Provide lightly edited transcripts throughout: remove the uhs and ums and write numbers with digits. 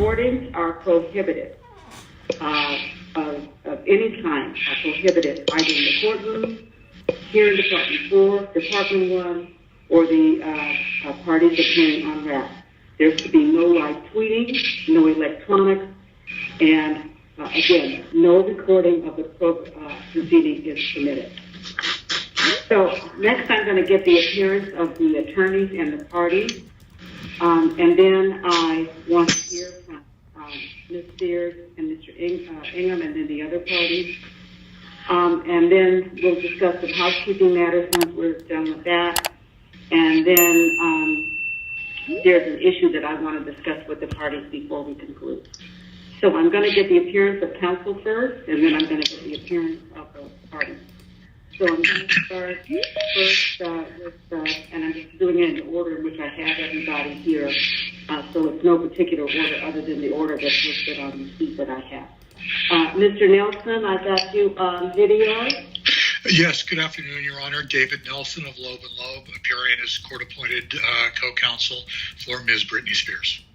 recordings are prohibited of any kind, are prohibited either in the courtroom, here in Department 4, Department 1, or the parties appearing on that. There's to be no live tweeting, no electronic, and again, no recording of the proceeding is permitted. So next I'm going to get the appearance of the attorneys and the parties, and then I want to hear from Ms. Spears and Mr. Ingham and then the other parties. And then we'll discuss the housekeeping matters once we're done with that. And then there's an issue that I want to discuss with the parties before we conclude. So I'm going to get the appearance of counsel first, and then I'm going to get the appearance of the parties. So I'm going to start first with, and I'm just doing it in the order in which I have everybody here. So it's no particular order other than the order that's listed on the sheet that I have. Mr. Nelson, I got you on video. Yes, good afternoon, Your Honor. David Nelson of Loeb & Loeb, appearing as court-appointed co-counsel for Ms. Britney Spears.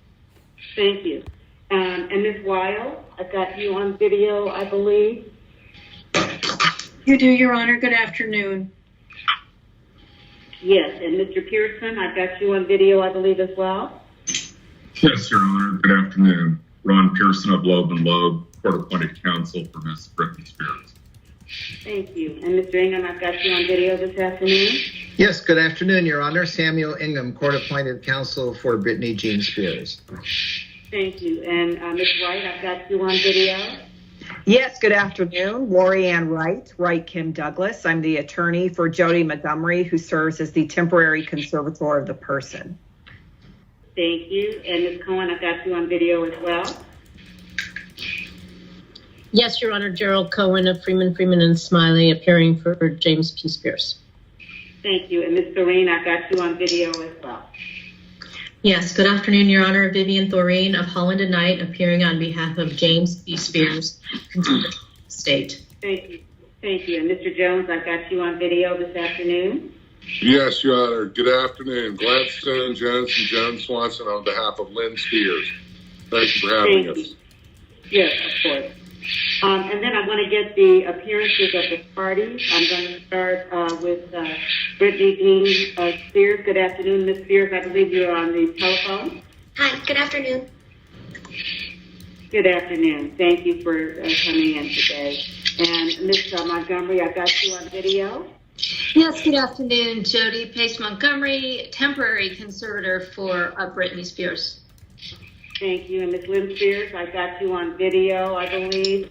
Thank you. And Ms. Weil, I got you on video, I believe. You do, Your Honor. Good afternoon. Yes, and Mr. Pearson, I got you on video, I believe, as well. Yes, Your Honor. Good afternoon. Ron Pearson of Loeb & Loeb, court-appointed counsel for Ms. Britney Spears. Thank you. And Mr. Ingham, I've got you on video this afternoon. Yes, good afternoon, Your Honor. Samuel Ingham, court-appointed counsel for Britney Jean Spears. Thank you. And Ms. Wright, I've got you on video. Yes, good afternoon. Lori Ann Wright, Wright Kim Douglas. I'm the attorney for Jody Montgomery, who serves as the temporary conservator of the person. Thank you. And Ms. Cohen, I've got you on video as well. Yes, Your Honor. Gerald Cohen of Freeman and Smiley, appearing for James P. Spears. Thank you. And Ms. Thoreen, I've got you on video as well. Yes, good afternoon, Your Honor. Vivian Thoreen of Holland & Knight, appearing on behalf of James P. Spears, State. Thank you. Thank you. And Mr. Jones, I've got you on video this afternoon. Yes, Your Honor. Good afternoon. Gladstone, Jones, and Jones Swanson on behalf of Lynn Spears. Thank you for having us. Yes, of course. And then I want to get the appearances of the parties. I'm going to start with Britney Jean Spears. Good afternoon, Ms. Spears. I believe you're on the telephone. Hi, good afternoon. Good afternoon. Thank you for coming in today. And Ms. Montgomery, I've got you on video. Yes, good afternoon. Jody Pace Montgomery, temporary conservator for Britney Spears. Thank you. And Ms. Lynn Spears, I got you on video, I believe.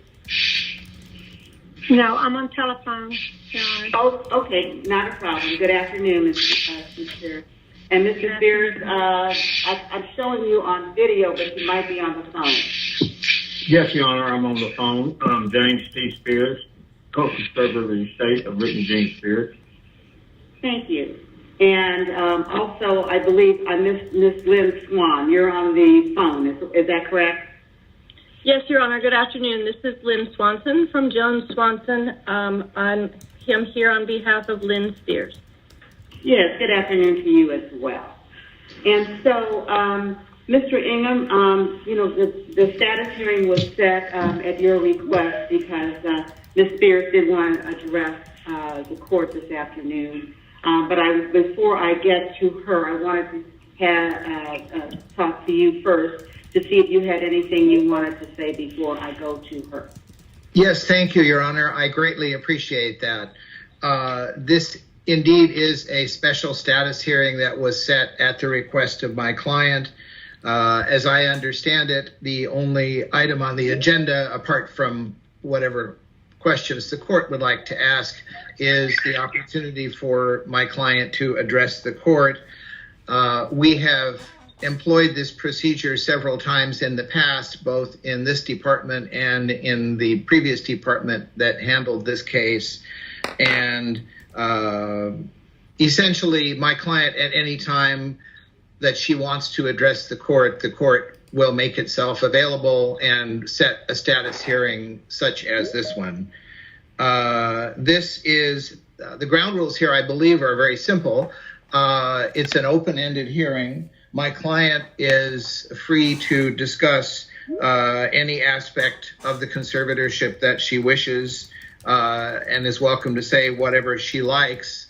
No, I'm on telephone, John. Oh, okay. Not a problem. Good afternoon, Ms. Spears. And Mr. Spears, I'm showing you on video, but you might be on the phone. Yes, Your Honor, I'm on the phone. I'm James P. Spears, co-conservator of the estate of Britney Jean Spears. Thank you. And also, I believe Miss Lynn Swan, you're on the phone. Is that correct? Yes, Your Honor. Good afternoon. This is Lynn Swanson from Jones Swanson. I'm here on behalf of Lynn Spears. Yes, good afternoon to you as well. And so, Mr. Ingham, you know, the status hearing was set at your request because Ms. Spears did want to address the court this afternoon. But before I get to her, I wanted to talk to you first to see if you had anything you wanted to say before I go to her. Yes, thank you, Your Honor. I greatly appreciate that. This indeed is a special status hearing that was set at the request of my client. As I understand it, the only item on the agenda, apart from whatever questions the court would like to ask, is the opportunity for my client to address the court. We have employed this procedure several times in the past, both in this department and in the previous department that handled this case. And essentially, my client, at any time that she wants to address the court will make itself available and set a status hearing such as this one. This is, the ground rules here, I believe, are very simple. It's an open-ended hearing. My client is free to discuss any aspect of the conservatorship that she wishes, and is welcome to say whatever she likes.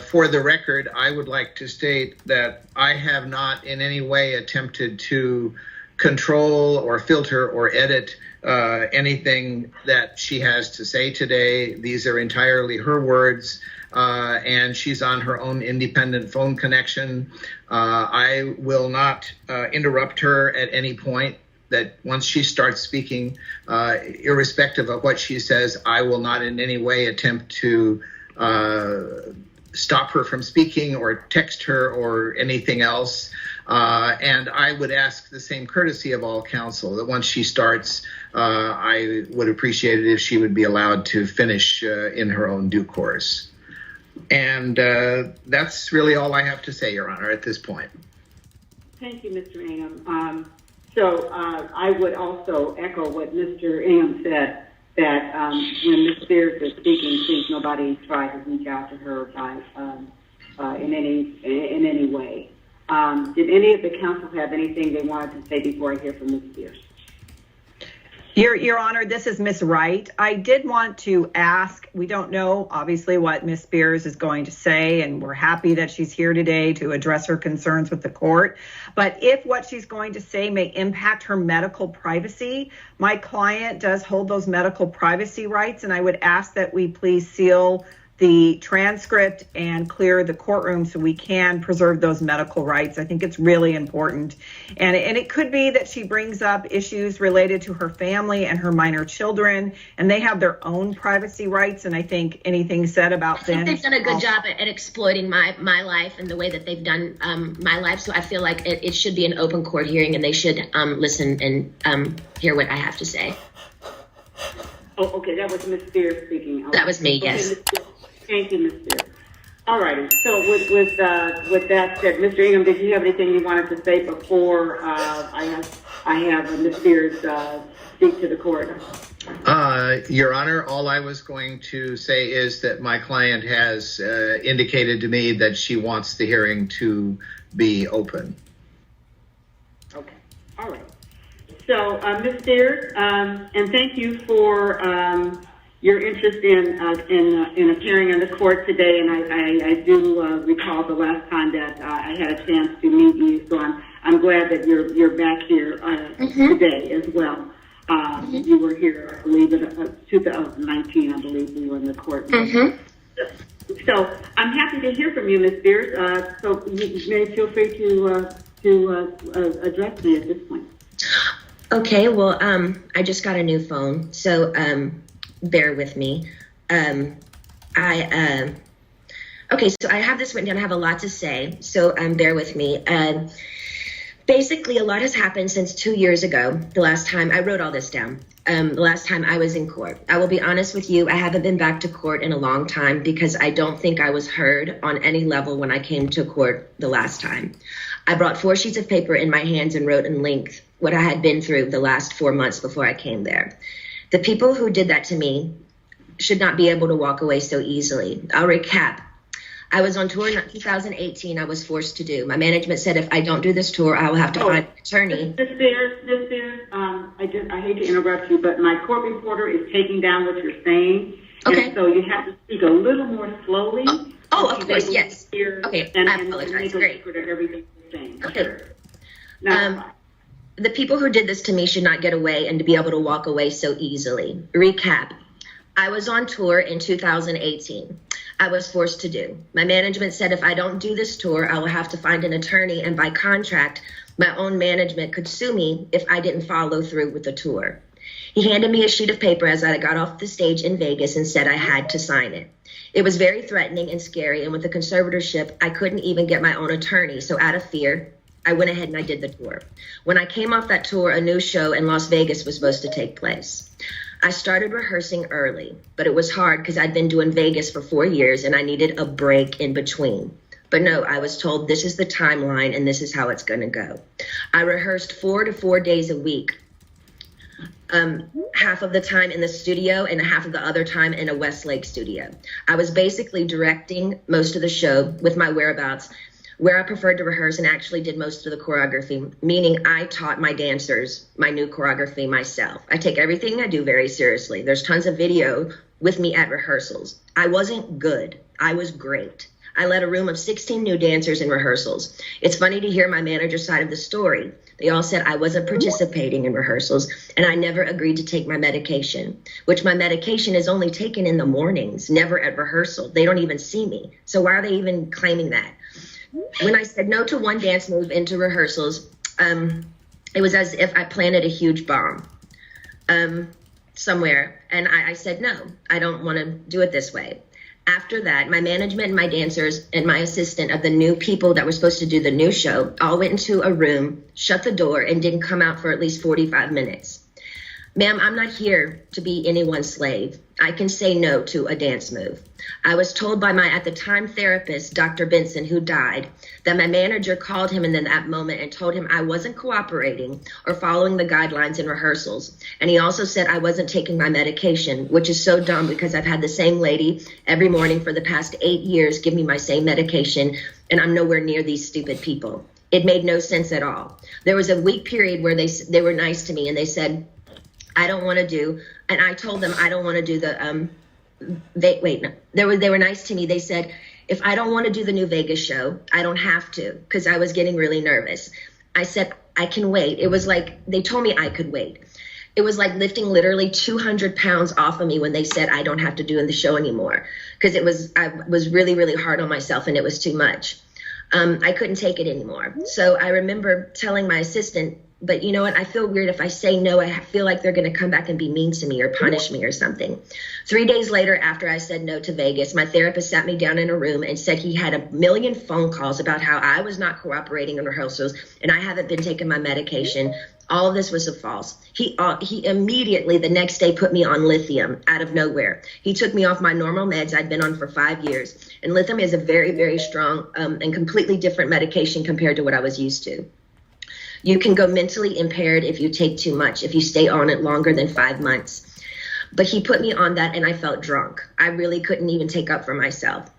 For the record, I would like to state that I have not in any way attempted to control or filter or edit anything that she has to say today. These are entirely her words, and she's on her own independent phone connection. I will not interrupt her at any point. That once she starts speaking, irrespective of what she says, I will not in any way attempt to stop her from speaking or text her or anything else. And I would ask the same courtesy of all counsel that once she starts, I would appreciate it if she would be allowed to finish in her own due course. And that's really all I have to say, Your Honor, at this point. Thank you, Mr. Ingham. So I would also echo what Mr. Ingham said, that when Ms. Spears is speaking, please nobody try to reach out to her by, in any way. Did any of the counsel have anything they wanted to say before I hear from Ms. Spears? Your Honor, this is Ms. Wright. I did want to ask, we don't know, obviously, what Ms. Spears is going to say, and we're happy that she's here today to address her concerns with the court. But if what she's going to say may impact her medical privacy, my client does hold those medical privacy rights, and I would ask that we please seal the transcript and clear the courtroom so we can preserve those medical rights. I think it's really important. And it could be that she brings up issues related to her family and her minor children, and they have their own privacy rights. And I think anything said about them. They've done a good job at exploiting my life and the way that they've done my life. So I feel like it should be an open court hearing, and they should listen and hear what I have to say. Oh, okay, that was Ms. Spears speaking. That was me, yes. Thank you, Ms. Spears. All righty. So with that said, Mr. Ingham, did you have anything you wanted to say before I have Ms. Spears speak to the court? Your Honor, all I was going to say is that my client has indicated to me that she wants the hearing to be open. Okay. All right. So, Ms. Spears, and thank you for your interest in appearing in the court today. And I do recall the last time that I had a chance to meet you. So I'm glad that you're back here today as well. You were here, I believe, in 2019. I believe we were in the court. So I'm happy to hear from you, Ms. Spears. So you may feel free to address me at this point. Okay, well, I just got a new phone, so bear with me. Okay, so I have this written down. I have a lot to say, so bear with me. Basically, a lot has happened since 2 years ago, the last time I wrote all this down. The last time I was in court. I will be honest with you, I haven't been back to court in a long time because I don't think I was heard on any level when I came to court the last time. I brought 4 sheets of paper in my hands and wrote in length what I had been through the last 4 months before I came there. The people who did that to me should not be able to walk away so easily. I'll recap. I was on tour in 2018. I was forced to do. My management said if I don't do this tour, I will have to find an attorney. Ms. Spears, I hate to interrupt you, but my court reporter is taking down what you're saying. Okay. And so you have to speak a little more slowly. Oh, of course, yes. Okay, I apologize. Great. Everything you're saying. Okay. Sure. Now, the people who did this to me should not get away and to be able to walk away so easily. Recap. I was on tour in 2018. I was forced to do. My management said if I don't do this tour, I will have to find an attorney, and by contract, my own management could sue me if I didn't follow through with the tour. He handed me a sheet of paper as I got off the stage in Vegas and said I had to sign it. It was very threatening and scary, and with the conservatorship, I couldn't even get my own attorney, so out of fear, I went ahead and I did the tour. When I came off that tour, a new show in Las Vegas was supposed to take place. I started rehearsing early, but it was hard because I'd been doing Vegas for 4 years and I needed a break in between. But no, I was told this is the timeline and this is how it's going to go. I rehearsed 4 to 4 days a week, half of the time in the studio and half of the other time in a Westlake studio. I was basically directing most of the show with my whereabouts where I preferred to rehearse and actually did most of the choreography, meaning I taught my dancers my new choreography myself. I take everything I do very seriously. There's tons of video with me at rehearsals. I wasn't good. I was great. I led a room of 16 new dancers in rehearsals. It's funny to hear my manager's side of the story. They all said I wasn't participating in rehearsals and I never agreed to take my medication, which my medication is only taken in the mornings, never at rehearsal. They don't even see me. So why are they even claiming that? When I said no to one dance move into rehearsals, it was as if I planted a huge bomb somewhere. And I said, no, I don't want to do it this way. After that, my management and my dancers and my assistant of the new people that were supposed to do the new show all went into a room, shut the door, and didn't come out for at least 45 minutes. Ma'am, I'm not here to be anyone's slave. I can say no to a dance move. I was told by my, at the time, therapist, Dr. Benson, who died, that my manager called him in that moment and told him I wasn't cooperating or following the guidelines in rehearsals. And he also said I wasn't taking my medication, which is so dumb because I've had the same lady every morning for the past 8 years give me my same medication, and I'm nowhere near these stupid people. It made no sense at all. There was a week period where they were nice to me and they said, I don't want to do, and I told them I don't want to do the, they were nice to me. They said, if I don't want to do the new Vegas show, I don't have to, because I was getting really nervous. I said, I can wait. It was like, they told me I could wait. It was like lifting literally 200 pounds off of me when they said I don't have to do the show anymore, because I was really, really hard on myself and it was too much. I couldn't take it anymore. So I remember telling my assistant, but you know what? I feel weird if I say no. I feel like they're going to come back and be mean to me or punish me or something. 3 days later, after I said no to Vegas, my therapist sat me down in a room and said he had a million phone calls about how I was not cooperating in rehearsals and I haven't been taking my medication. All of this was a false. He immediately the next day put me on lithium out of nowhere. He took me off my normal meds I'd been on for 5 years. And lithium is a very, very strong and completely different medication compared to what I was used to. You can go mentally impaired if you take too much, if you stay on it longer than 5 months. But he put me on that and I felt drunk. I really couldn't even take up for myself.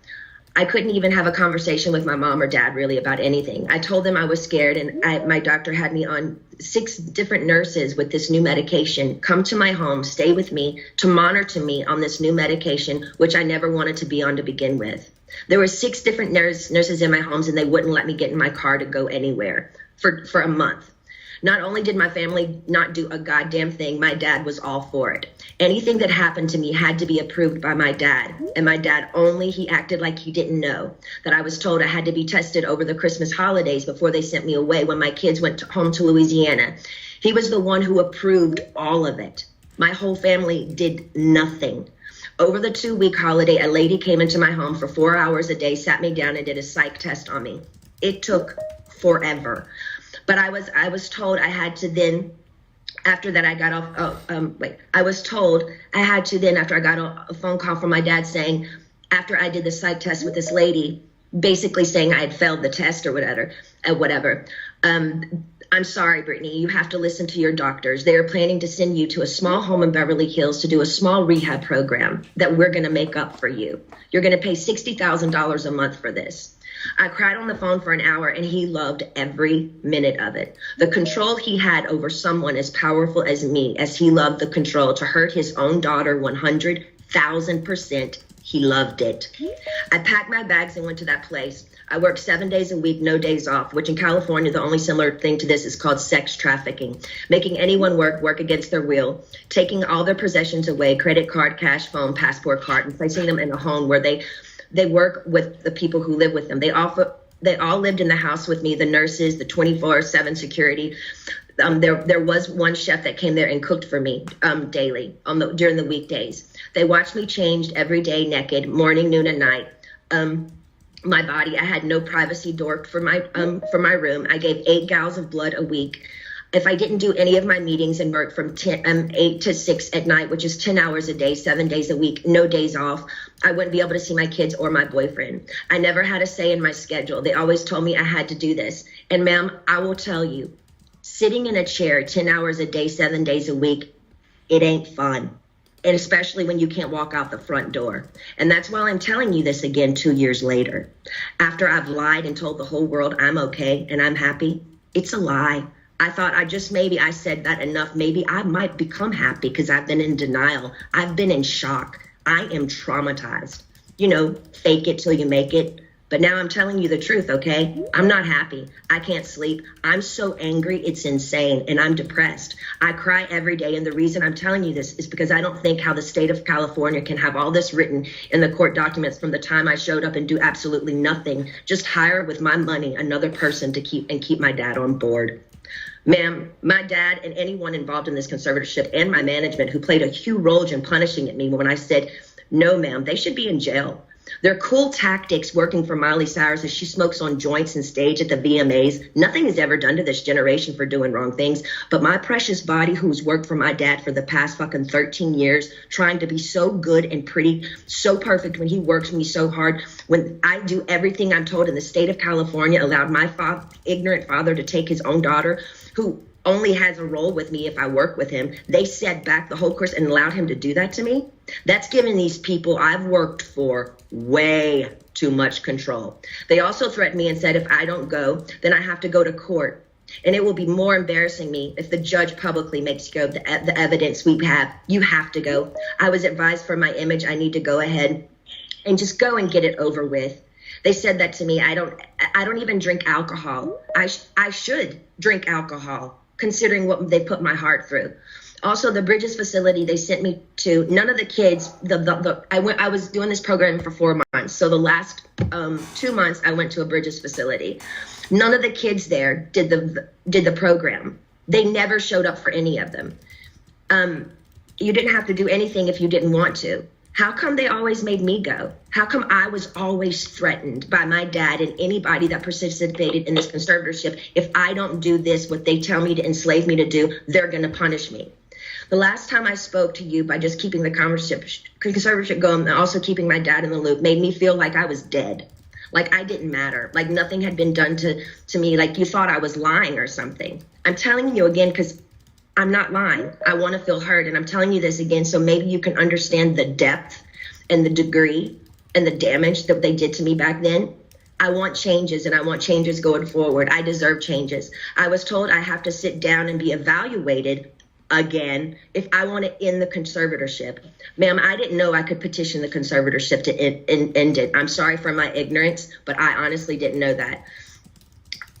I couldn't even have a conversation with my mom or dad really about anything. I told them I was scared and my doctor had me on 6 different nurses with this new medication come to my home, stay with me, to monitor me on this new medication, which I never wanted to be on to begin with. There were 6 different nurses in my homes and they wouldn't let me get in my car to go anywhere for a month. Not only did my family not do a goddamn thing, my dad was all for it. Anything that happened to me had to be approved by my dad. And my dad he acted like he didn't know that I was told I had to be tested over the Christmas holidays before they sent me away when my kids went home to Louisiana. He was the one who approved all of it. My whole family did nothing. Over the 2-week holiday, a lady came into my home for 4 hours a day, sat me down and did a psych test on me. It took forever. But I was told I had to then, after that I got off, I was told I had to then, after I got a phone call from my dad saying, after I did the psych test with this lady, basically saying I had failed the test or whatever. I'm sorry, Brittany, you have to listen to your doctors. They are planning to send you to a small home in Beverly Hills to do a small rehab program that we're going to make up for you. You're going to pay $60,000 a month for this. I cried on the phone for an hour and he loved every minute of it. The control he had over someone as powerful as me, as he loved the control to hurt his own daughter 100,000%, he loved it. I packed my bags and went to that place. I worked 7 days a week, no days off, which in California, the only similar thing to this is called sex trafficking, making anyone work against their will, taking all their possessions away, credit card, cash, phone, passport card, and placing them in a home where they work with the people who live with them. They all lived in the house with me, the nurses, the 24/7 security. There was one chef that came there and cooked for me daily during the weekdays. They watched me changed every day, naked, morning, noon, and night. My body, I had no privacy door for my room. I gave 8 gallons of blood a week. If I didn't do any of my meetings and work from 8 to 6 at night, which is 10 hours a day, 7 days a week, no days off, I wouldn't be able to see my kids or my boyfriend. I never had a say in my schedule. They always told me I had to do this. And ma'am, I will tell you, sitting in a chair 10 hours a day, 7 days a week, it ain't fun. and especially when you can't walk out the front door. And that's why I'm telling you this again 2 years later. After I've lied and told the whole world I'm okay and I'm happy, it's a lie. I thought maybe I said that enough. Maybe I might become happy because I've been in denial. I've been in shock. I am traumatized. You know, fake it till you make it. But now I'm telling you the truth, okay? I'm not happy. I can't sleep. I'm so angry, it's insane, and I'm depressed. I cry every day, and the reason I'm telling you this is because I don't think how the state of California can have all this written in the court documents from the time I showed up and do absolutely nothing, just hire with my money another person to keep my dad on board. Ma'am, my dad and anyone involved in this conservatorship and my management who played a huge role in punishing at me when I said, no, ma'am, they should be in jail. Their cool tactics working for Miley Cyrus as she smokes on joints and stage at the VMAs. Nothing is ever done to this generation for doing wrong things. But my precious body, who's worked for my dad for the past fucking 13 years, trying to be so good and pretty, so perfect when he works me so hard, when I do everything I'm told in the state of California, allowed my ignorant father to take his own daughter, who only has a role with me if I work with him. They set back the whole course and allowed him to do that to me. That's given these people I've worked for way too much control. They also threatened me and said if I don't go, then I have to go to court. And it will be more embarrassing me if the judge publicly makes you go the evidence we have. You have to go. I was advised for my image, I need to go ahead and just go and get it over with. They said that to me. I don't even drink alcohol. I should drink alcohol, considering what they put my heart through. Also, the Bridges facility they sent me to, none of the kids, I was doing this program for 4 months. So the last 2 months I went to a Bridges facility. None of the kids there did the program. They never showed up for any of them. You didn't have to do anything if you didn't want to. How come they always made me go? How come I was always threatened by my dad and anybody that participated in this conservatorship? If I don't do this, what they tell me to enslave me to do, they're going to punish me. The last time I spoke to you by just keeping the conservatorship going and also keeping my dad in the loop made me feel like I was dead, like I didn't matter, like nothing had been done to me, like you thought I was lying or something. I'm telling you again because I'm not lying. I want to feel heard, and I'm telling you this again so maybe you can understand the depth and the degree and the damage that they did to me back then. I want changes, and I want changes going forward. I deserve changes. I was told I have to sit down and be evaluated again if I want to end the conservatorship. Ma'am, I didn't know I could petition the conservatorship to end it. I'm sorry for my ignorance, but I honestly didn't know that.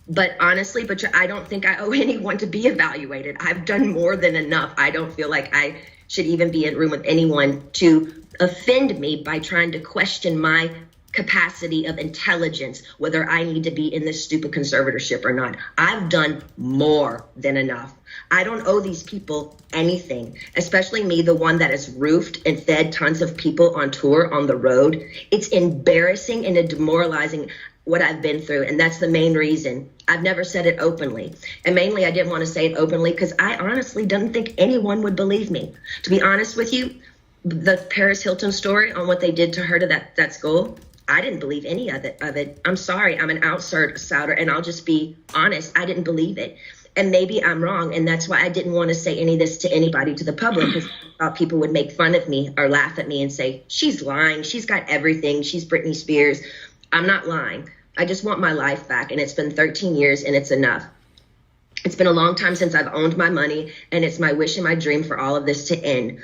But honestly, I don't think I owe anyone to be evaluated. I've done more than enough. I don't feel like I should even be in a room with anyone to offend me by trying to question my capacity of intelligence, whether I need to be in this stupid conservatorship or not. I've done more than enough. I don't owe these people anything, especially me, the one that has roofed and fed tons of people on tour on the road. It's embarrassing and demoralizing what I've been through, and that's the main reason. I've never said it openly. And mainly I didn't want to say it openly because I honestly didn't think anyone would believe me. To be honest with you, the Paris Hilton story on what they did to her to that school, I didn't believe any of it. I'm sorry, I'm an outsider, and I'll just be honest, I didn't believe it. And maybe I'm wrong, and that's why I didn't want to say any of this to anybody, to the public, because I thought people would make fun of me or laugh at me and say, she's lying, she's got everything, she's Britney Spears. I'm not lying. I just want my life back, and it's been 13 years, and it's enough. It's been a long time since I've owned my money, and it's my wish and my dream for all of this to end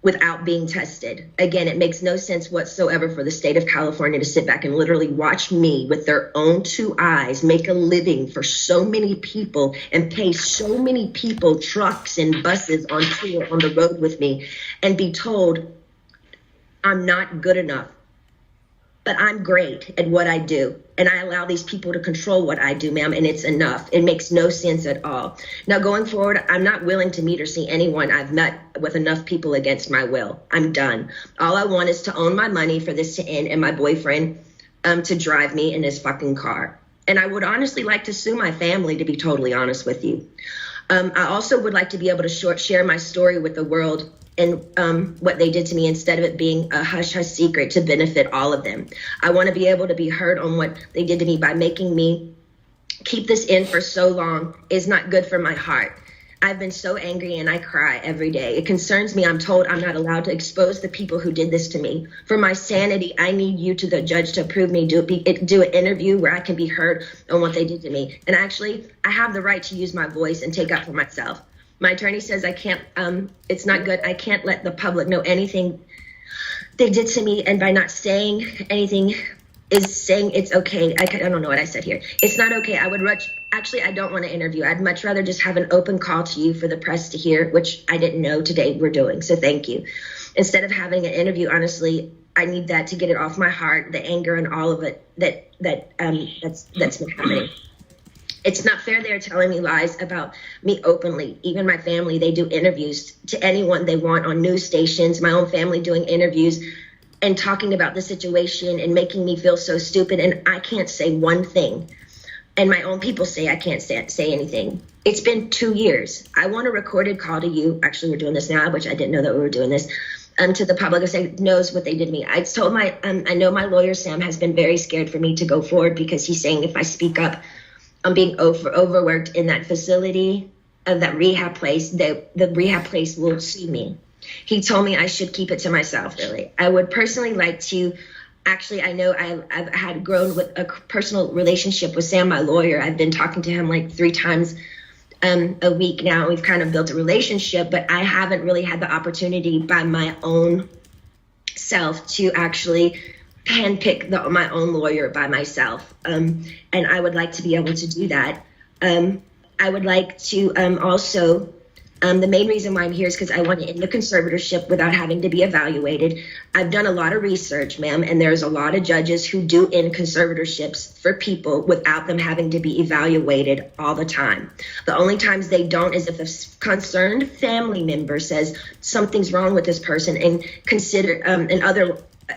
without being tested. Again, it makes no sense whatsoever for the state of California to sit back and literally watch me with their own 2 eyes make a living for so many people and pay so many people trucks and buses on tour on the road with me and be told I'm not good enough. But I'm great at what I do, and I allow these people to control what I do, ma'am, and it's enough. It makes no sense at all. Now, going forward, I'm not willing to meet or see anyone I've met with enough people against my will. I'm done. All I want is to own my money for this to end and my boyfriend to drive me in his fucking car. And I would honestly like to sue my family, to be totally honest with you. I also would like to be able to share my story with the world and what they did to me instead of it being a hush-hush secret to benefit all of them. I want to be able to be heard on what they did to me by making me keep this in for so long is not good for my heart. I've been so angry and I cry every day. It concerns me. I'm told I'm not allowed to expose the people who did this to me. For my sanity, I need you to the judge to approve me, do an interview where I can be heard on what they did to me. And actually, I have the right to use my voice and take up for myself. My attorney says I can't, it's not good. I can't let the public know anything they did to me. And by not saying anything is saying it's okay. I don't know what I said here. It's not okay. Actually, I don't want to interview. I'd much rather just have an open call to you for the press to hear, which I didn't know today we're doing. So thank you. Instead of having an interview, honestly, I need that to get it off my heart, the anger and all of it that's been happening. It's not fair they're telling me lies about me openly. Even my family, they do interviews to anyone they want on news stations, my own family doing interviews and talking about the situation and making me feel so stupid. And I can't say one thing. And my own people say I can't say anything. It's been 2 years. I want a recorded call to you. Actually, we're doing this now, which I didn't know that we were doing this. To the public who knows what they did to me. I told I know my lawyer, Sam, has been very scared for me to go forward because he's saying if I speak up, I'm being overworked in that facility of that rehab place. The rehab place will sue me. He told me I should keep it to myself, really. I would personally like to, actually, I know I've had grown with a personal relationship with Sam, my lawyer. I've been talking to him like 3 times a week now. We've kind of built a relationship, but I haven't really had the opportunity by my own self to actually handpick my own lawyer by myself. And I would like to be able to do that. I would like to also, the main reason why I'm here is because I want to end the conservatorship without having to be evaluated. I've done a lot of research, ma'am, and there's a lot of judges who do end conservatorships for people without them having to be evaluated all the time. The only times they don't is if a concerned family member says something's wrong with this person and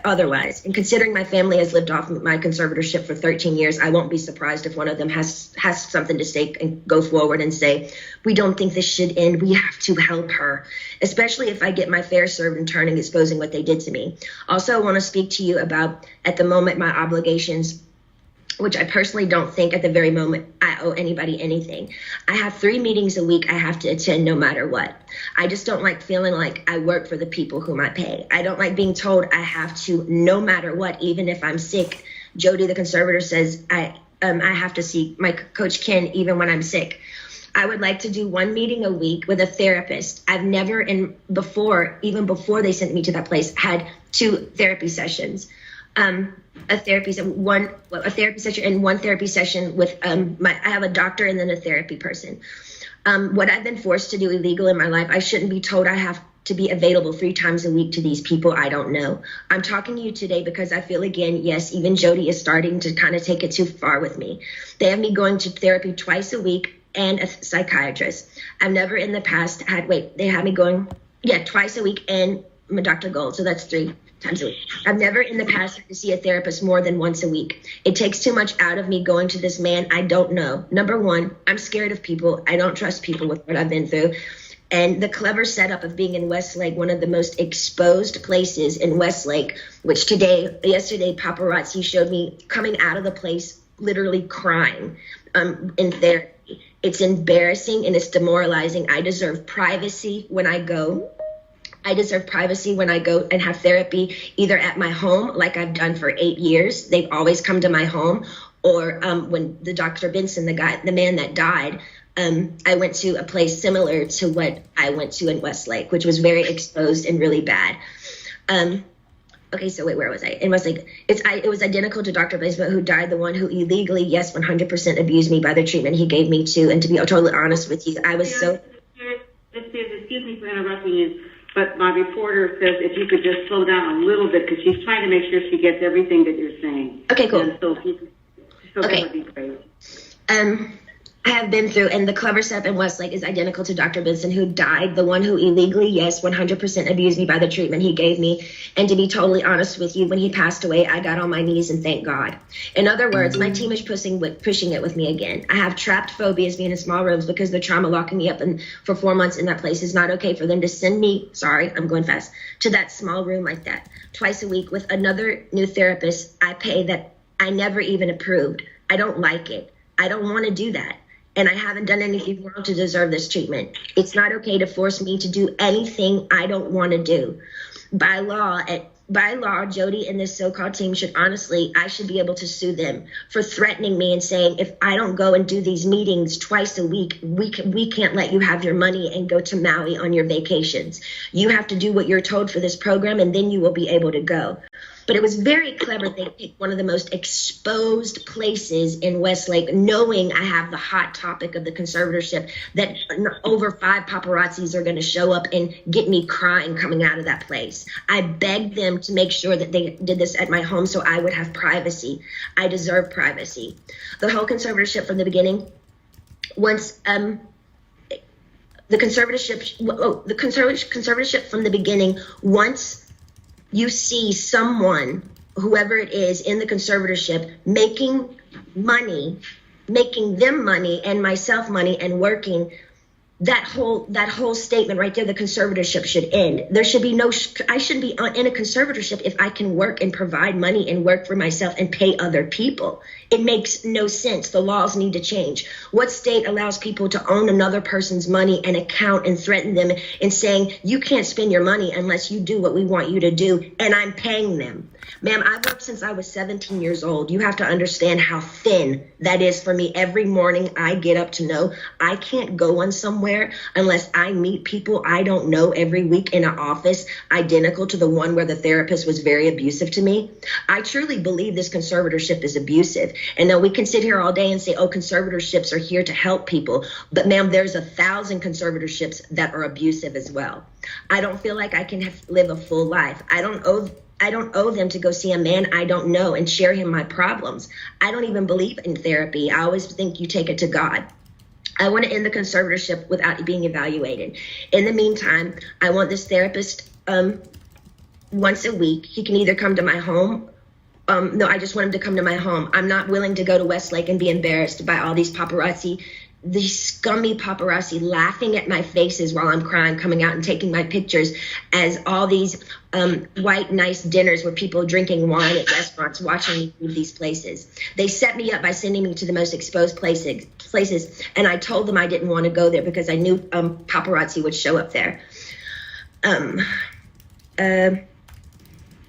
otherwise. And considering my family has lived off my conservatorship for 13 years, I won't be surprised if one of them has something to say and go forward and say, we don't think this should end. We have to help her, especially if I get my fair served in turning, exposing what they did to me. Also, I want to speak to you about, at the moment, my obligations, which I personally don't think at the very moment I owe anybody anything. I have 3 meetings a week I have to attend no matter what. I just don't like feeling like I work for the people whom I pay. I don't like being told I have to no matter what, even if I'm sick. Jody, the conservator, says I have to see my coach Ken even when I'm sick. I would like to do 1 meeting a week with a therapist. I've never, even before they sent me to that place, had 2 therapy sessions. A therapy session and 1 therapy session with I have a doctor and then a therapy person. What I've been forced to do illegal in my life, I shouldn't be told I have to be available 3 times a week to these people I don't know. I'm talking to you today because I feel, again, yes, even Jody is starting to kind of take it too far with me. They have me going to therapy twice a week and a psychiatrist. I've never in the past they had me going, twice a week and Dr. Gold, so that's 3 times a week. I've never in the past had to see a therapist more than once a week. It takes too much out of me going to this man I don't know. Number 1, I'm scared of people. I don't trust people with what I've been through. And the clever setup of being in Westlake, one of the most exposed places in Westlake, which yesterday paparazzi showed me coming out of the place literally crying in therapy. It's embarrassing and it's demoralizing. I deserve privacy when I go. I deserve privacy when I go and have therapy, either at my home, like I've done for 8 years. They've always come to my home. Or when the Dr. Benson, the man that died, I went to a place similar to what I went to in Westlake, which was very exposed and really bad. Okay, so wait, where was I? In Westlake, it was identical to Dr. Benson, who died, the one who illegally, 100% abused me by the treatment he gave me too. And to be totally honest with you, I was so... Excuse me for interrupting you. But my reporter says if you could just slow down a little bit because she's trying to make sure she gets everything that you're saying. Okay, cool. And so that would be great. I have been through, and the clever setup in Westlake is identical to Dr. Benson, who died, the one who illegally, 100% abused me by the treatment he gave me. And to be totally honest with you, when he passed away, I got on my knees and thanked God. In other words, my team is pushing it with me again. I have trapped phobias being in small rooms because the trauma locking me up for 4 months in that place is not okay for them to send me, I'm going fast, to that small room like that twice a week with another new therapist I pay that I never even approved. I don't like it. I don't want to do that. and I haven't done anything wrong to deserve this treatment. It's not okay to force me to do anything I don't want to do. By law, Jody and this so-called team I should be able to sue them for threatening me and saying, if I don't go and do these meetings twice a week, we can't let you have your money and go to Maui on your vacations. You have to do what you're told for this program, and then you will be able to go. But it was very clever. They picked one of the most exposed places in Westlake, knowing I have the hot topic of the conservatorship, that over 5 paparazzis are going to show up and get me crying coming out of that place. I begged them to make sure that they did this at my home so I would have privacy. I deserve privacy. The whole conservatorship from the beginning, once the conservatorship from the beginning, once you see someone, whoever it is in the conservatorship, making them money and myself money and working, that whole statement right there, the conservatorship should end. There should be I shouldn't be in a conservatorship if I can work and provide money and work for myself and pay other people. It makes no sense. The laws need to change. What state allows people to own another person's money and account and threaten them and saying, you can't spend your money unless you do what we want you to do, and I'm paying them? Ma'am, I've worked since I was 17 years old. You have to understand how thin that is for me. Every morning I get up to know I can't go on somewhere unless I meet people I don't know every week in an office identical to the one where the therapist was very abusive to me. I truly believe this conservatorship is abusive. And then we can sit here all day and say, oh, conservatorships are here to help people. But ma'am, there's 1,000 conservatorships that are abusive as well. I don't feel like I can live a full life. I don't owe them to go see a man I don't know and share him my problems. I don't even believe in therapy. I always think you take it to God. I want to end the conservatorship without being evaluated. In the meantime, I want this therapist once a week. He can either come to my home. No, I just want him to come to my home. I'm not willing to go to Westlake and be embarrassed by all these paparazzi, these scummy paparazzi laughing at my faces while I'm crying, coming out and taking my pictures as all these white, nice dinners with people drinking wine at restaurants, watching me leave these places. They set me up by sending me to the most exposed places, and I told them I didn't want to go there because I knew paparazzi would show up there.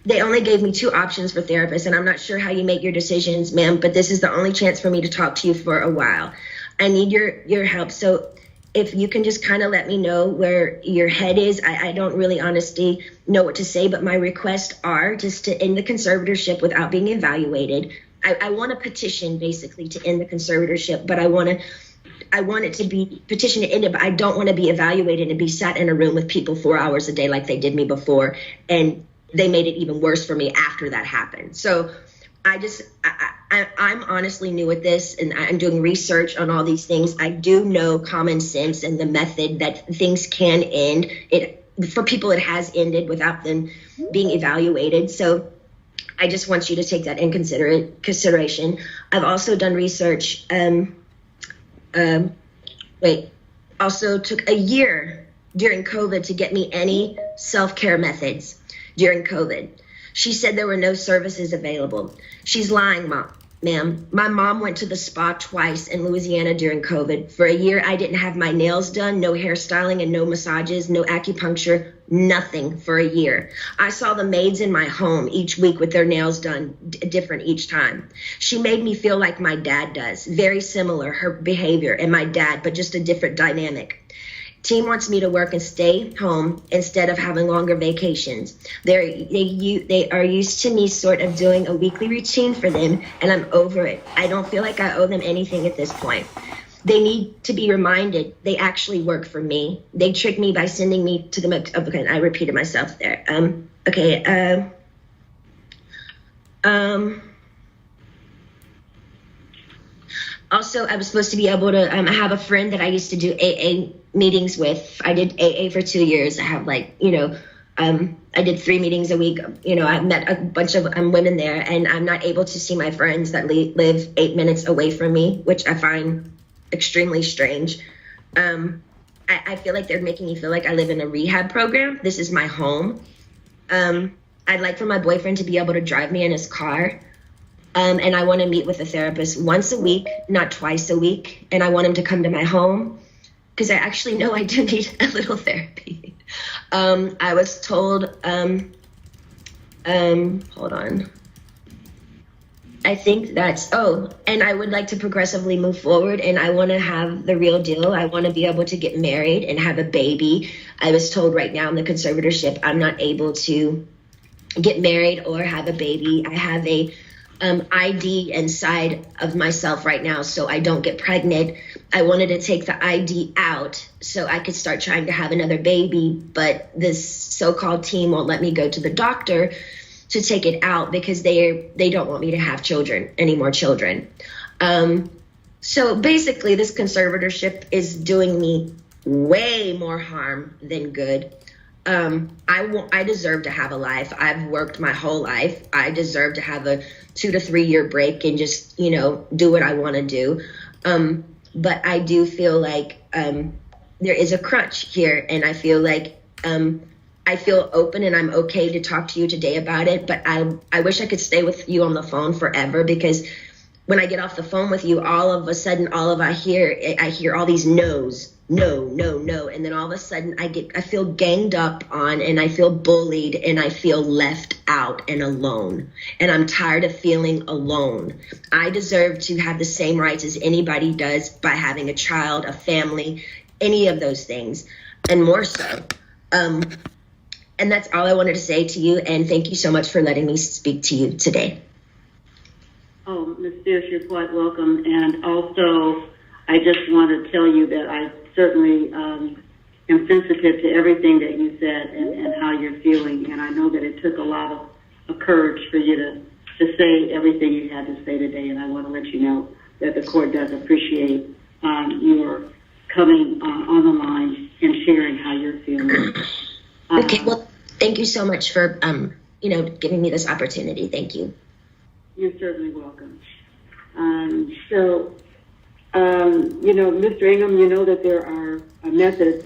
They only gave me 2 options for therapists, and I'm not sure how you make your decisions, ma'am, but this is the only chance for me to talk to you for a while. I need your help. So if you can just kind of let me know where your head is. I don't really honestly know what to say, but my requests are just to end the conservatorship without being evaluated. I want a petition basically to end the conservatorship, but I want it to be petition to end it, but I don't want to be evaluated and be sat in a room with people 4 hours a day like they did me before. And they made it even worse for me after that happened. So I'm honestly new at this, and I'm doing research on all these things. I do know common sense and the method that things can end. For people, it has ended without them being evaluated. So I just want you to take that in consideration. I've also done research. Also took a year during COVID to get me any self-care methods during COVID. She said there were no services available. She's lying, ma'am. My mom went to the spa twice in Louisiana during COVID. For a year, I didn't have my nails done, no hairstyling and no massages, no acupuncture, nothing for a year. I saw the maids in my home each week with their nails done different each time. She made me feel like my dad does, very similar, her behavior and my dad, but just a different dynamic. Team wants me to work and stay home instead of having longer vacations. They are used to me sort of doing a weekly routine for them, and I'm over it. I don't feel like I owe them anything at this point. They need to be reminded they actually work for me. They tricked me by sending me to the, okay, I repeated myself there. Also, I was supposed to be able to, I have a friend that I used to do AA meetings with. I did AA for 2 years. I have I did 3 meetings a week. I met a bunch of women there, and I'm not able to see my friends that live 8 minutes away from me, which I find extremely strange. I feel like they're making me feel like I live in a rehab program. This is my home. I'd like for my boyfriend to be able to drive me in his car. And I want to meet with a therapist once a week, not twice a week. And I want him to come to my home because I actually know I do need a little therapy. I was told, hold on. I think that's, and I would like to progressively move forward, and I want to have the real deal. I want to be able to get married and have a baby. I was told right now in the conservatorship, I'm not able to get married or have a baby. I have a ID inside of myself right now, so I don't get pregnant. I wanted to take the ID out so I could start trying to have another baby, but this so-called team won't let me go to the doctor to take it out because they don't want me to have children, any more children. So basically this conservatorship is doing me way more harm than good. I deserve to have a life. I've worked my whole life. I deserve to have a 2 to 3 year break and just, do what I want to do. But I do feel like there is a crunch here, and I feel like I feel open and I'm okay to talk to you today about it, but I wish I could stay with you on the phone forever, because when I get off the phone with you, all of a sudden, I hear all these no's, no, and then all of a sudden I feel ganged up on, and I feel bullied, and I feel left out and alone, and I'm tired of feeling alone. I deserve to have the same rights as anybody does by having a child, a family, any of those things, and more so. And that's all I wanted to say to you, and thank you so much for letting me speak to you today. Oh, Ms. Spears, you're quite welcome. And also, I just want to tell you that I certainly am sensitive to everything that you said and how you're feeling. And I know that it took a lot of courage for you to say everything you had to say today. And I want to let you know that the court does appreciate your coming on the line and sharing how you're feeling. Okay, well, thank you so much for, giving me this opportunity. Thank you. You're certainly welcome. Mr. Ingham, you know that there are methods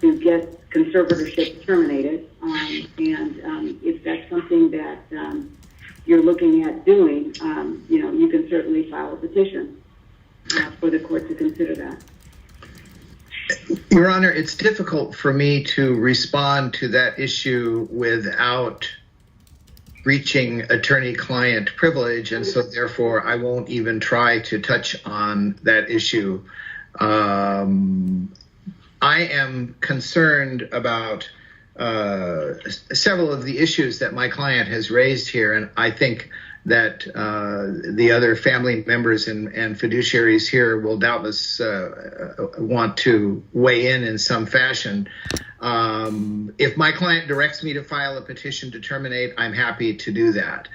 to get conservatorship terminated, and if that's something that you're looking at doing, you can certainly file a petition for the court to consider that. Your Honor, it's difficult for me to respond to that issue without breaching attorney-client privilege, and so therefore I won't even try to touch on that issue. I am concerned about several of the issues that my client has raised here, and I think that the other family members and fiduciaries here will doubtless want to weigh in some fashion. If my client directs me to file a petition to terminate, I'm happy to do that.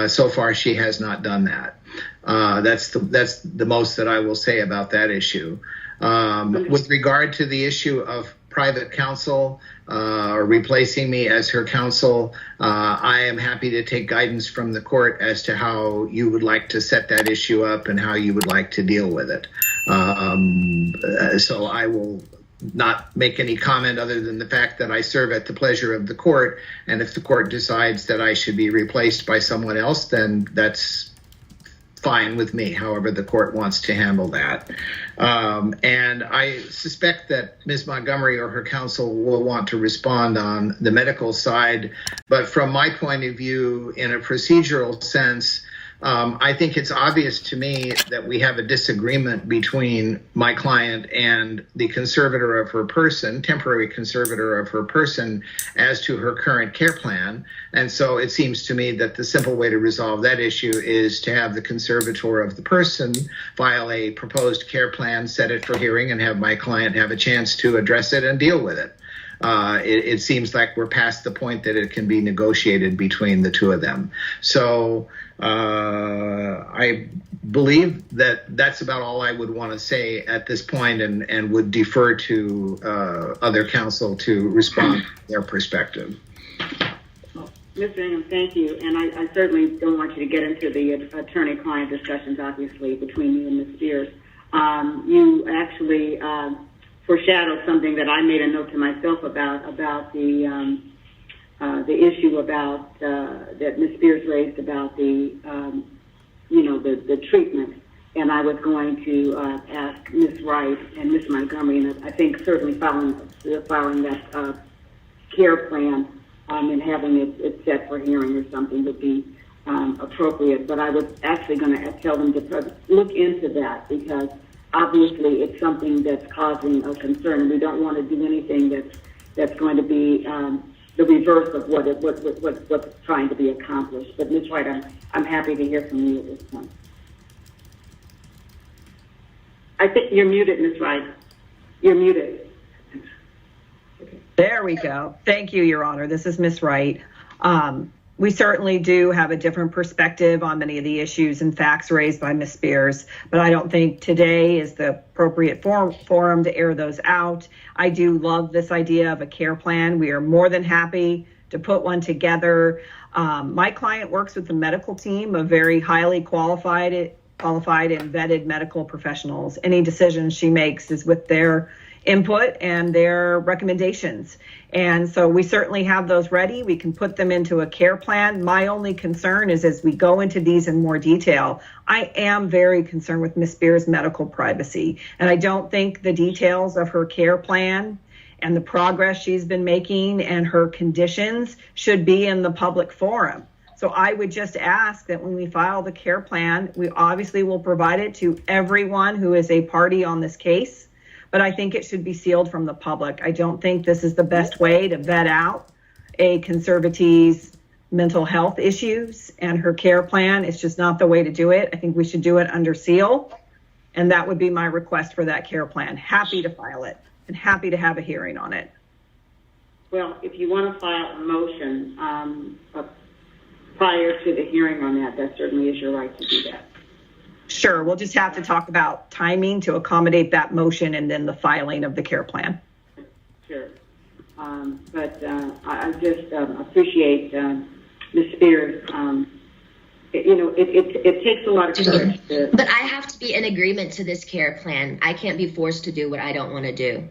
So far, she has not done that. That's the most that I will say about that issue. With regard to the issue of private counsel or replacing me as her counsel, I am happy to take guidance from the court as to how you would like to set that issue up and how you would like to deal with it. So I will not make any comment other than the fact that I serve at the pleasure of the court, and if the court decides that I should be replaced by someone else, then that's fine with me, however the court wants to handle that. And I suspect that Ms. Montgomery or her counsel will want to respond on the medical side, but from my point of view, in a procedural sense, I think it's obvious to me that we have a disagreement between my client and the conservator of her person, temporary conservator of her person, as to her current care plan. And so it seems to me that the simple way to resolve that issue is to have the conservator of the person file a proposed care plan, set it for hearing, and have my client have a chance to address it and deal with it. It seems like we're past the point that it can be negotiated between the two of them. So I believe that that's about all I would want to say at this point, and would defer to other counsel to respond to their perspective. Mr. Ingham, thank you. And I certainly don't want you to get into the attorney-client discussions, obviously, between you and Ms. Spears. You actually foreshadowed something that I made a note to myself about the issue about that Ms. Spears raised about the the treatment. And I was going to ask Ms. Wright and Ms. Montgomery, and I think certainly following that care plan and having it set for hearing or something would be appropriate. But I was actually going to tell them to look into that, because obviously it's something that's causing a concern. We don't want to do anything that's going to be the reverse of what's trying to be accomplished. But Ms. Wright, I'm happy to hear from you at this point. I think you're muted, Ms. Wright. You're muted. There we go. Thank you, Your Honor. This is Ms. Wright. We certainly do have a different perspective on many of the issues and facts raised by Ms. Spears, but I don't think today is the appropriate forum to air those out. I do love this idea of a care plan. We are more than happy to put one together. My client works with a medical team of very highly qualified and vetted medical professionals. Any decision she makes is with their input and their recommendations. And so we certainly have those ready. We can put them into a care plan. My only concern is, as we go into these in more detail, I am very concerned with Ms. Spears' medical privacy. And I don't think the details of her care plan and the progress she's been making and her conditions should be in the public forum. So I would just ask that when we file the care plan, we obviously will provide it to everyone who is a party on this case, but I think it should be sealed from the public. I don't think this is the best way to vet out a conservatee's mental health issues and her care plan. It's just not the way to do it. I think we should do it under seal, and that would be my request for that care plan. Happy to file it and happy to have a hearing on it. Well, if you want to file a motion prior to the hearing on that certainly is your right to do that. Sure, we'll just have to talk about timing to accommodate that motion and then the filing of the care plan. Sure. But I just appreciate Ms. Spears. It takes a lot of courage. But I have to be in agreement to this care plan. I can't be forced to do what I don't want to do.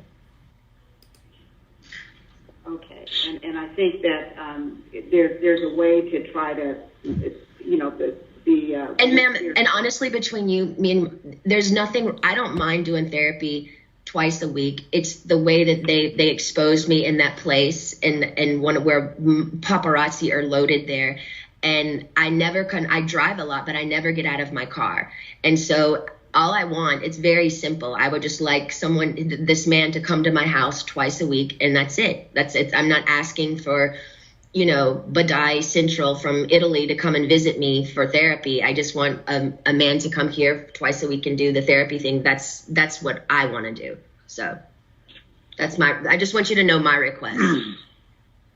Okay, and I think that there's a way to try to, And ma'am, and honestly, between you, me and there's nothing. I don't mind doing therapy twice a week. It's the way that they exposed me in that place, and where paparazzi are loaded there, and I drive a lot, but I never get out of my car, and so. All I want, it's very simple. I would just like this man to come to my house twice a week, and that's it. That's it. I'm not asking for, Badai Central from Italy to come and visit me for therapy. I just want a man to come here twice a week and do the therapy thing. That's what I want to do. So I just want you to know my request.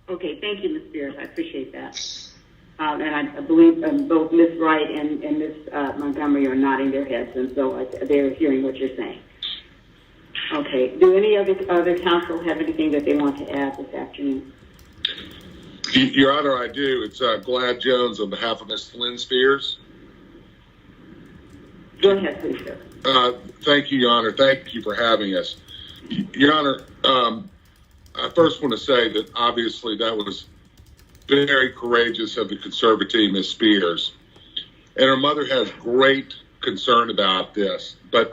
Okay, thank you, Ms. Spears. I appreciate that. And I believe both Ms. Wright and Ms. Montgomery are nodding their heads, and so they're hearing what you're saying. Okay. Do any other counsel have anything that they want to add this afternoon? Your Honor, I do. It's Glad Jones on behalf of Ms. Lynn Spears. Go ahead, please, sir. Thank you, Your Honor. Thank you for having us. Your Honor, I first want to say that obviously that was very courageous of the conservatee, Ms. Spears. And her mother has great concern about this. But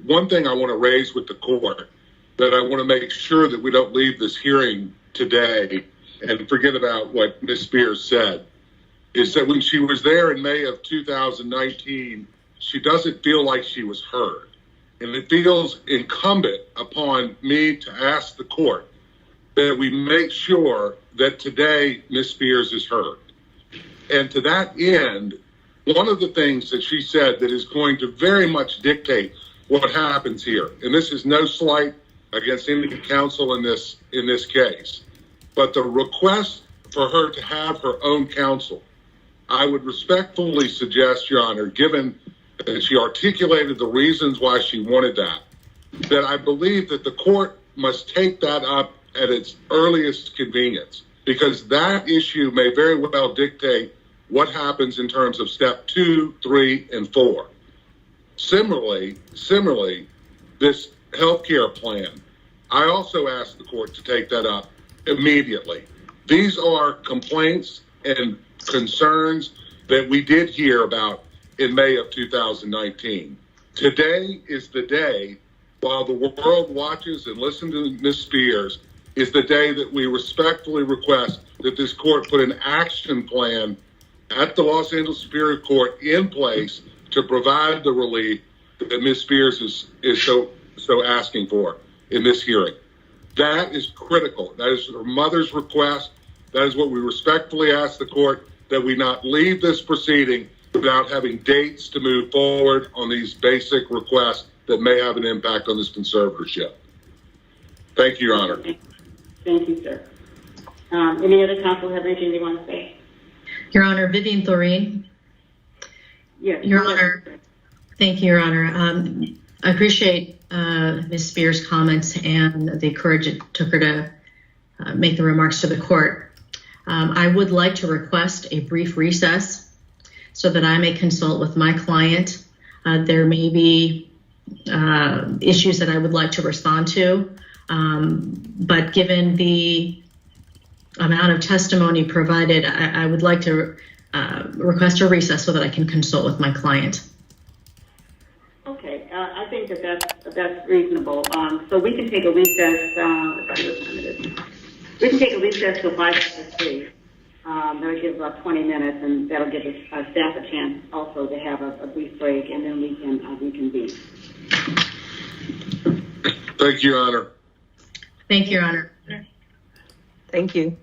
one thing I want to raise with the court, that I want to make sure that we don't leave this hearing today and forget about what Ms. Spears said, is that when she was there in May of 2019, she doesn't feel like she was heard. And it feels incumbent upon me to ask the court that we make sure that today Ms. Spears is heard. And to that end, one of the things that she said that is going to very much dictate what happens here, and this is no slight against any counsel in this case, but the request for her to have her own counsel, I would respectfully suggest, Your Honor, given that she articulated the reasons why she wanted that I believe that the court must take that up at its earliest convenience, because that issue may very well dictate what happens in terms of step 2, 3, and 4. Similarly, this healthcare plan, I also asked the court to take that up immediately. These are complaints and concerns that we did hear about in May of 2019. Today is the day, while the world watches and listens to Ms. Spears, is the day that we respectfully request that this court put an action plan at the Los Angeles Superior Court in place to provide the relief that Ms. Spears is so asking for in this hearing. That is critical. That is her mother's request. That is what we respectfully ask the court, that we not leave this proceeding without having dates to move forward on these basic requests that may have an impact on this conservatorship. Thank you, Your Honor. Thank you, sir. Any other counsel have anything they want to say? Your Honor, Vivian Thoreen. Yes. Your Honor, thank you, Your Honor. I appreciate Ms. Spears' comments and the courage it took her to make the remarks to the court. I would like to request a brief recess so that I may consult with my client. There may be issues that I would like to respond to, but given the amount of testimony provided, I would like to request a recess so that I can consult with my client. Okay, I think that's reasonable. So we can take a recess. We can take a recess till 5:03. That'll give about 20 minutes, and that'll give us staff a chance also to have a brief break, and then we can reconvene. Thank you, Your Honor. Thank you, Your Honor. Thank you.